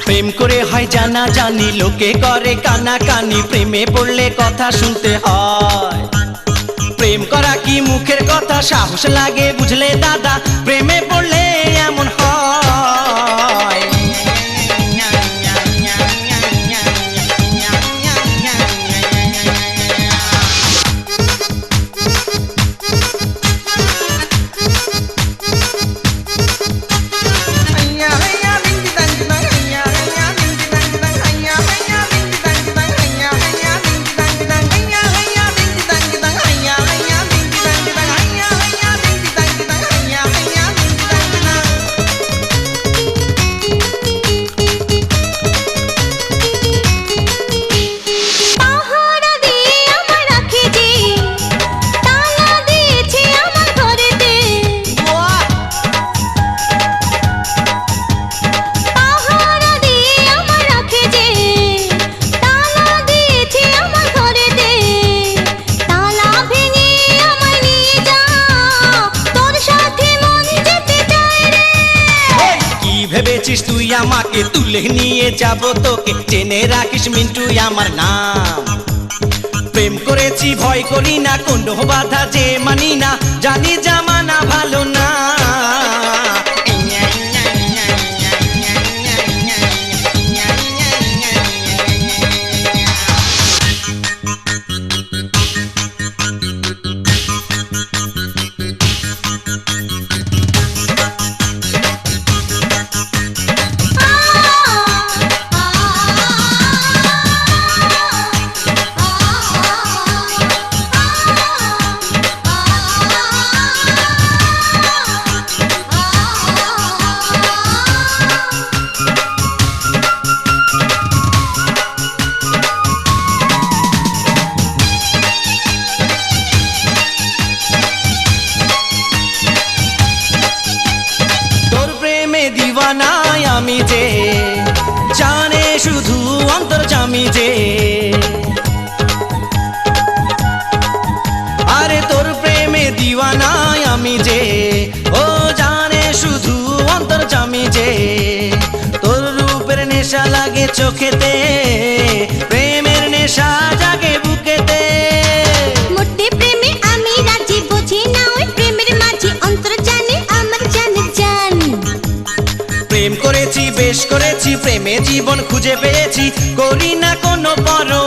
প্রেম করে হয় জানা জানি, লোকে করে কানাকানি, প্রেমে পড়লে কথা শুনতে হয়। প্রেম করা কি মুখের কথা, সাহস লাগে বুঝলে দাদা, প্রেমে পড়লে এমন হয়। ভেবেছিস তুই আমাকে তুলে নিয়ে যাব তোকে, জেনে রাখিস মিন্টু আমার নাম। প্রেম করেছি ভয় করি না, কোনো বাধা যে মানি না, জানি জামানা ভালো না। দিওয়ানাই আমি যে, জানে শুধু অন্তর্যামী যে, আরে তোর প্রেমে দিওয়ানাই আমি যে, ও জানে শুধু অন্তর্যামী যে, তোর রূপের নেশা লাগে চোখেতে, প্রেমের নেশা জাগে বুকেতে। মোটে প্রেমে আমি রাজি, বুঝি না ওই প্রেমের মাঝি, অন্তর জানে আমার জানে জান। প্রেম করেছি বেশ করেছি, প্রেমে জীবন খুঁজে পেয়েছি, করি না কোনো পরোয়া।